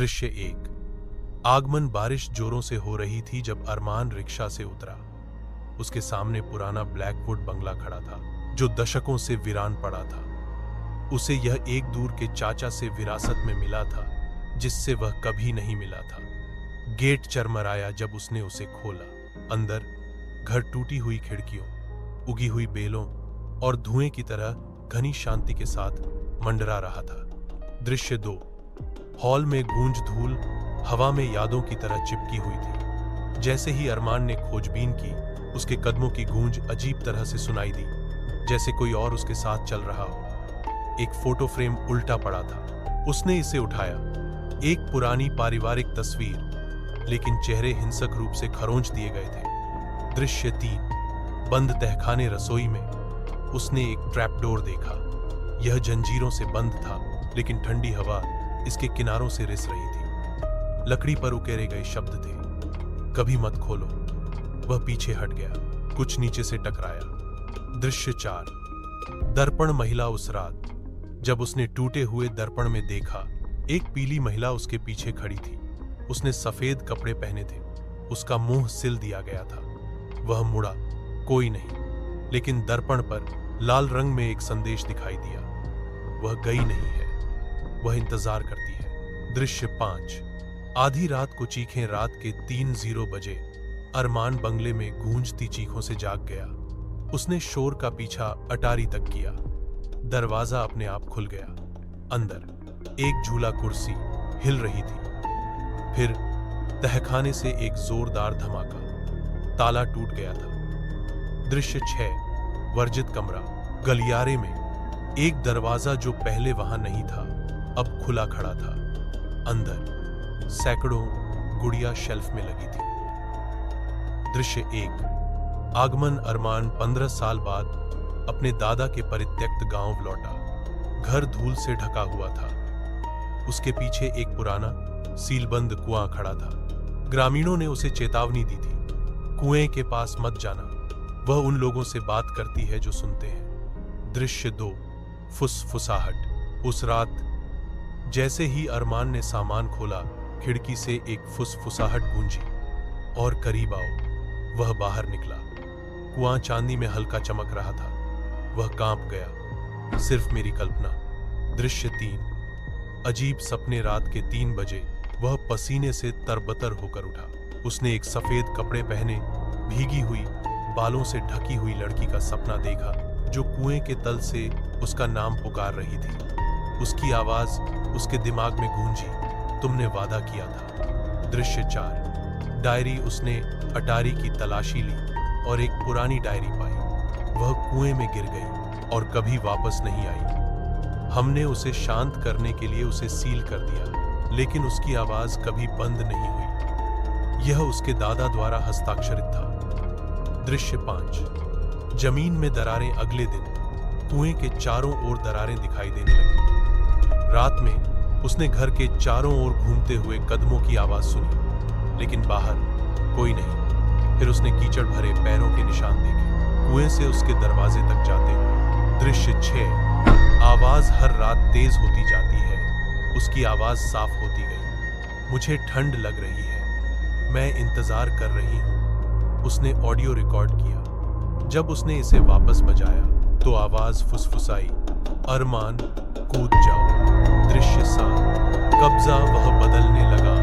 दृश्य 1। आगमन बारिश जोरों से हो रही थी जब अरमान रिक्शा से उतरा। उसके सामने पुराना ब्लैकवुड बंगला खड़ा था जो दशकों से वीरान पड़ा था। उसे यह एक दूर के चाचा से विरासत में मिला था जिससे वह कभी नहीं मिला था। गेट चरमराया जब उसने उसे खोला। अंदर घर टूटी हुई खिड़कियों, उगी हुई बेलों और धुएं की तरह घनी शांति के साथ मंडरा रहा था। दृश्य 2। हॉल में गूंज धूल हवा में यादों की तरह चिपकी हुई थी। जैसे ही अरमान ने खोजबीन की, उसके कदमों की गूंज अजीब तरह से सुनाई दी, जैसे कोई और उसके साथ चल रहा हो। एक फोटो फ्रेम उल्टा पड़ा था। उसने इसे उठाया। एक पुरानी पारिवारिक तस्वीर, लेकिन चेहरे हिंसक रूप से खरोंच दिए गए थे। दृश्य 3। बंद तहखाने रसोई में उसने एक ट्रैपडोर देखा। यह जंजीरों से बंद था, लेकिन ठंडी हवा इसके किनारों से रिस रही थी। लकड़ी पर उकेरे गए शब्द थे, कभी मत खोलो। वह पीछे हट गया, कुछ नीचे से टकराया। दृश्य 4। दर्पण महिला। उस रात जब उसने टूटे हुए दर्पण में देखा, एक पीली महिला उसके पीछे खड़ी थी। उसने सफेद कपड़े पहने थे, उसका मुंह सिल दिया गया था। वह मुड़ा, कोई नहीं, लेकिन दर्पण पर लाल रंग में एक संदेश दिखाई दिया। वह गई नहीं है, वह इंतजार करती है। दृश्य 5। आधी रात को चीखें। रात के 3:00 बजे अरमान बंगले में गूंजती चीखों से जाग गया। उसने शोर का पीछा अटारी तक किया। दरवाजा अपने आप खुल गया। अंदर एक झूला कुर्सी हिल रही थी। फिर तहखाने से एक जोरदार धमाका। ताला टूट गया था। दृश्य 6। वर्जित कमरा। गलियारे में एक दरवाजा जो पहले वहां नहीं था, अब खुला खड़ा था। अंदर सैकड़ों गुड़िया शेल्फ में लगी थी। दृश्य 1। आगमन। अरमान 15 साल बाद अपने दादा के परित्यक्त गांव लौटा। घर धूल से ढका हुआ था। उसके पीछे एक पुराना सीलबंद कुआं खड़ा था। ग्रामीणों ने उसे चेतावनी दी थी, कुएं के पास मत जाना, वह उन लोगों से बात करती है जो सुनते हैं। दृश्य 2। फुसफुसाहट। उस रात जैसे ही अरमान ने सामान खोला, खिड़की से एक फुसफुसाहट गूंजी। और करीब आओ। वह बाहर निकला। कुआं चांदी में हल्का चमक रहा था। वह कांप गया। सिर्फ मेरी कल्पना। दृश्य 3। अजीब सपने। रात के 3 बजे वह पसीने से तरबतर होकर उठा। उसने एक सफेद कपड़े पहने, भीगी हुई, बालों से ढकी हुई लड़की का सपना देखा जो कुएं के तल से उसका नाम पुकार रही थी। उसकी आवाज उसके दिमाग में गूंजी, तुमने वादा किया था। दृश्य 4। डायरी। उसने अटारी की तलाशी ली और एक पुरानी डायरी पाई। वह कुएं में गिर गई और कभी वापस नहीं आई। हमने उसे शांत करने के लिए उसे सील कर दिया, लेकिन उसकी आवाज कभी बंद नहीं हुई। यह उसके दादा द्वारा हस्ताक्षरित था। दृश्य 5। जमीन में दरारें। अगले दिन कुएं के चारों ओर दरारें दिखाई देने लगी। रात में उसने घर के चारों ओर घूमते हुए कदमों की आवाज सुनी, लेकिन बाहर कोई नहीं। फिर उसने कीचड़ भरे पैरों के निशान देखे, कुएं से उसके दरवाजे तक जाते हुए। दृश्य 6। आवाज हर रात तेज होती जाती है। उसकी आवाज साफ होती गई। मुझे ठंड लग रही है, मैं इंतजार कर रही हूं। उसने ऑडियो रिकॉर्ड किया। जब उसने इसे वापस बजाया तो आवाज फुसफुसाई, अरमान कूद जाओ। दृश्य 7। कब्जा। वह बदलने लगा।